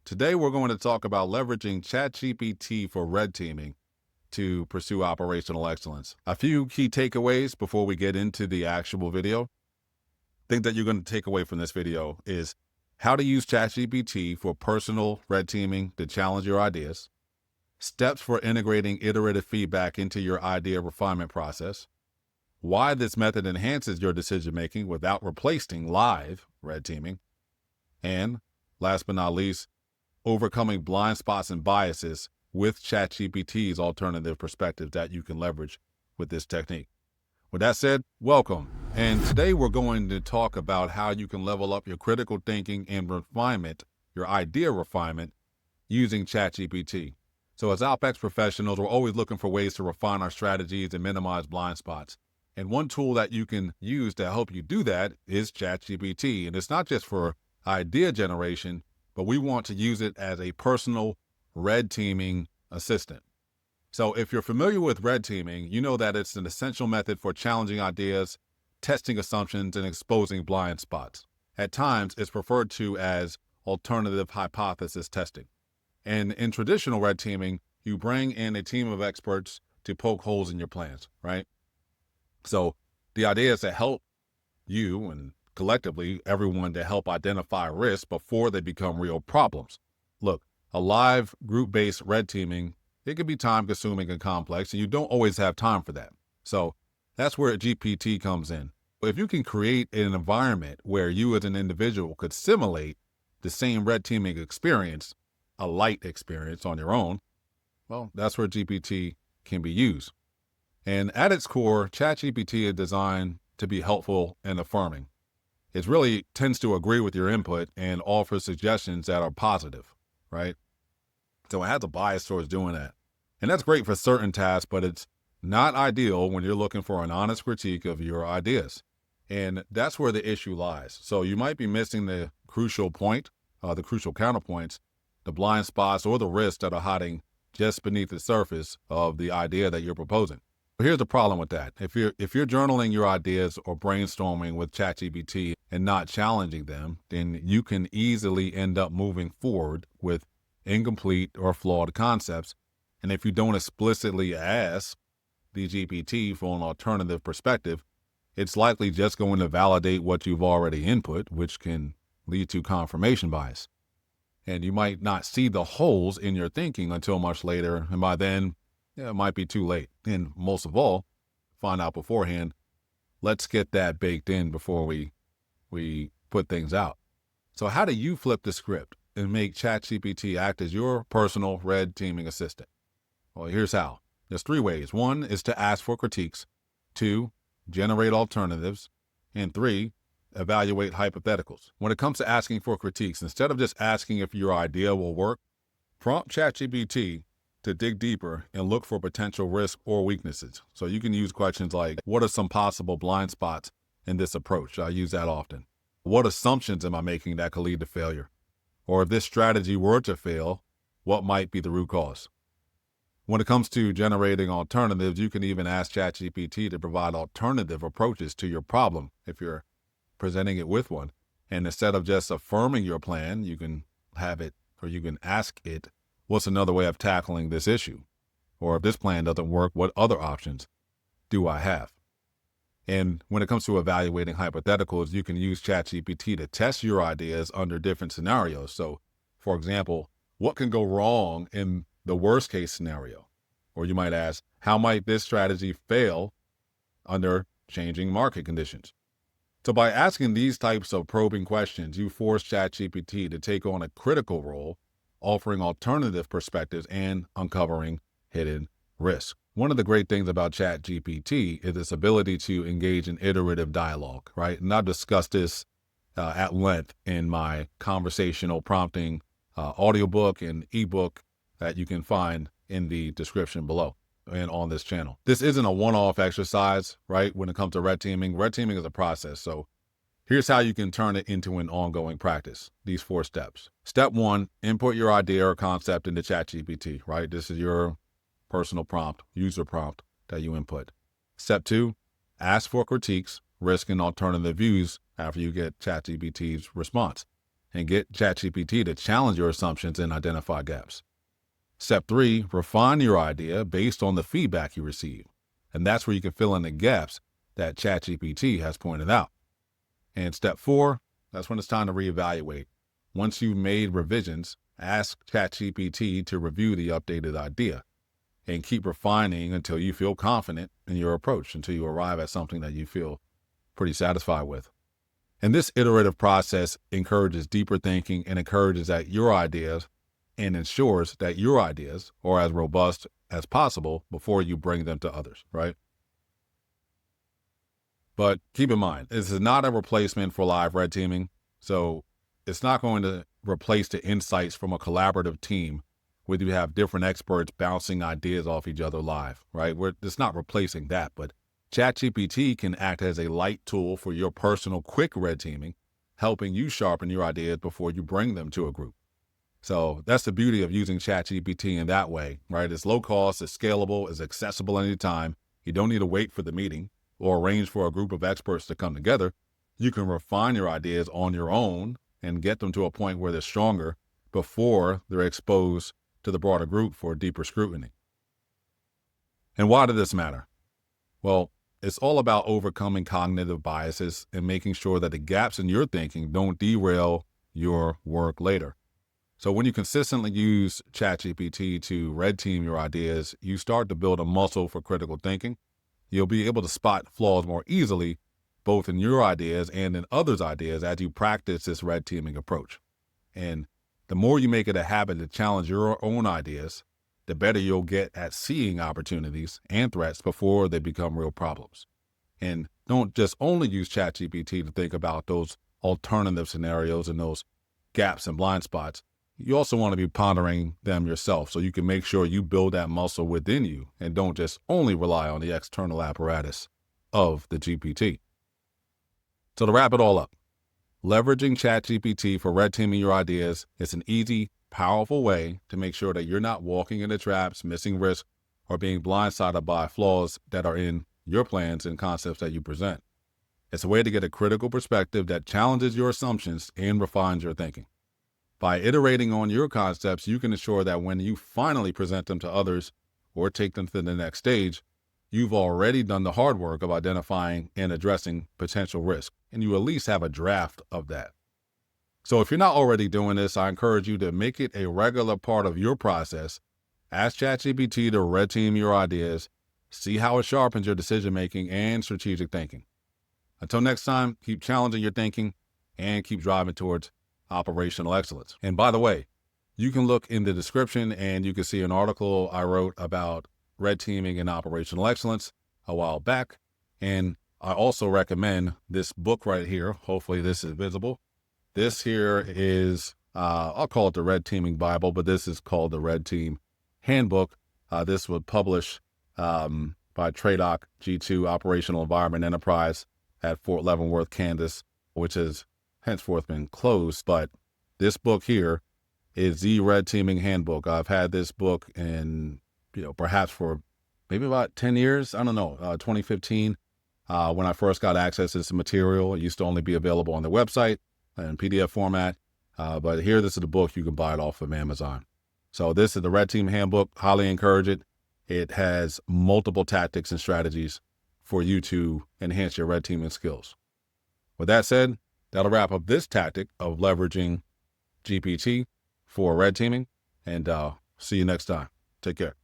Today, we're going to talk about leveraging ChatGPT for red teaming to pursue operational excellence. A few key takeaways before we get into the actual video. Thing that you're going to take away from this video is how to use ChatGPT for personal red teaming to challenge your ideas, steps for integrating iterative feedback into your idea refinement process, why this method enhances your decision-making without replacing live red teaming, and last but not least, overcoming blind spots and biases with ChatGPT's alternative perspective that you can leverage with this technique. With that said, welcome. And today we're going to talk about how you can level up your critical thinking and refinement, your idea refinement, using ChatGPT. So as OpEx professionals, we're always looking for ways to refine our strategies and minimize blind spots. And one tool that you can use to help you do that is ChatGPT. And it's not just for idea generation, but we want to use it as a personal red teaming assistant. So if you're familiar with red teaming, you know that it's an essential method for challenging ideas, testing assumptions, and exposing blind spots. At times, it's referred to as alternative hypothesis testing. And in traditional red teaming, you bring in a team of experts to poke holes in your plans, right? So the idea is to help you and collectively everyone to help identify risks before they become real problems. Look, a live group-based red teaming, it can be time-consuming and complex, and you don't always have time for that. So that's where GPT comes in. If you can create an environment where you as an individual could simulate the same red teaming experience, a light experience on your own, well, that's where GPT can be used. And at its core, ChatGPT is designed to be helpful and affirming. It really tends to agree with your input and offer suggestions that are positive, right? So it has a bias towards doing that. And that's great for certain tasks, but it's not ideal when you're looking for an honest critique of your ideas. And that's where the issue lies. So you might be missing the crucial point, the crucial counterpoints, the blind spots, or the risks that are hiding just beneath the surface of the idea that you're proposing. Here's the problem with that. If you're journaling your ideas or brainstorming with ChatGPT and not challenging them, then you can easily end up moving forward with incomplete or flawed concepts. And if you don't explicitly ask the GPT for an alternative perspective, it's likely just going to validate what you've already input, which can lead to confirmation bias. And you might not see the holes in your thinking until much later, and by then, it might be too late. And most of all, find out beforehand, let's get that baked in before we put things out. So how do you flip the script and make ChatGPT act as your personal red teaming assistant? Well, here's how. There's 3 ways. 1 is to ask for critiques. 2, generate alternatives. And 3, evaluate hypotheticals. When it comes to asking for critiques, instead of just asking if your idea will work, prompt ChatGPT to dig deeper and look for potential risks or weaknesses. So you can use questions like, what are some possible blind spots in this approach? I use that often. What assumptions am I making that could lead to failure? Or if this strategy were to fail, what might be the root cause? When it comes to generating alternatives, you can even ask ChatGPT to provide alternative approaches to your problem if you're presenting it with one. And instead of just affirming your plan, you can have it, or you can ask it, what's another way of tackling this issue? Or if this plan doesn't work, what other options do I have? And when it comes to evaluating hypotheticals, you can use ChatGPT to test your ideas under different scenarios. So, for example, what can go wrong in the worst case scenario? Or you might ask, how might this strategy fail under changing market conditions? So by asking these types of probing questions, you force ChatGPT to take on a critical role, offering alternative perspectives and uncovering hidden risks. One of the great things about ChatGPT is its ability to engage in iterative dialogue, right? And I've discussed this at length in my conversational prompting audiobook and ebook that you can find in the description below and on this channel. This isn't a one-off exercise, right? When it comes to red teaming is a process. So here's how you can turn it into an ongoing practice, these 4 steps. Step 1, input your idea or concept into ChatGPT, right? This is your personal prompt, user prompt that you input. Step 2, ask for critiques, risk, and alternative views after you get ChatGPT's response. and get ChatGPT to challenge your assumptions and identify gaps. Step 3, refine your idea based on the feedback you receive. And that's where you can fill in the gaps that ChatGPT has pointed out. And step 4, that's when it's time to reevaluate. Once you've made revisions, ask ChatGPT to review the updated idea and keep refining until you feel confident in your approach, until you arrive at something that you feel pretty satisfied with. And this iterative process encourages deeper thinking and encourages that your ideas and ensures that your ideas are as robust as possible before you bring them to others, right? But keep in mind, this is not a replacement for live red teaming. So it's not going to replace the insights from a collaborative team where you have different experts bouncing ideas off each other live, right? It's not replacing that, but ChatGPT can act as a light tool for your personal quick red teaming, helping you sharpen your ideas before you bring them to a group. So that's the beauty of using ChatGPT in that way, right? It's low cost, it's scalable, it's accessible anytime. You don't need to wait for the meeting or arrange for a group of experts to come together. You can refine your ideas on your own and get them to a point where they're stronger before they're exposed to the broader group for deeper scrutiny. And why does this matter? Well, it's all about overcoming cognitive biases and making sure that the gaps in your thinking don't derail your work later. So when you consistently use ChatGPT to red team your ideas, you start to build a muscle for critical thinking. You'll be able to spot flaws more easily, both in your ideas and in others' ideas as you practice this red teaming approach. And the more you make it a habit to challenge your own ideas, the better you'll get at seeing opportunities and threats before they become real problems. And don't just only use ChatGPT to think about those alternative scenarios and those gaps and blind spots. You also want to be pondering them yourself so you can make sure you build that muscle within you and don't just only rely on the external apparatus of the GPT. So to wrap it all up, leveraging ChatGPT for red teaming your ideas is an easy, powerful way to make sure that you're not walking into traps, missing risk, or being blindsided by flaws that are in your plans and concepts that you present. It's a way to get a critical perspective that challenges your assumptions and refines your thinking. By iterating on your concepts, you can ensure that when you finally present them to others or take them to the next stage, you've already done the hard work of identifying and addressing potential risk, and you at least have a draft of that. So if you're not already doing this, I encourage you to make it a regular part of your process. Ask ChatGPT to red team your ideas, see how it sharpens your decision-making and strategic thinking. Until next time, keep challenging your thinking and keep driving towards operational excellence. And by the way, you can look in the description and you can see an article I wrote about red teaming and operational excellence a while back. And I also recommend this book right here. Hopefully this is visible. This here is, I'll call it the Red Teaming Bible, but this is called the Red Team Handbook. This was published by TRADOC G2 Operational Environment Enterprise at Fort Leavenworth, Kansas, which has henceforth been closed. But this book here is the Red Teaming Handbook. I've had this book in, perhaps for maybe about 10 years. I don't know, 2015, when I first got access to this material. It used to only be available on the website in PDF format. But here, this is the book. You can buy it off of Amazon. So this is the Red Team Handbook. Highly encourage it. It has multiple tactics and strategies for you to enhance your red teaming skills. With that said, that'll wrap up this tactic of leveraging GPT for red teaming, and see you next time. Take care.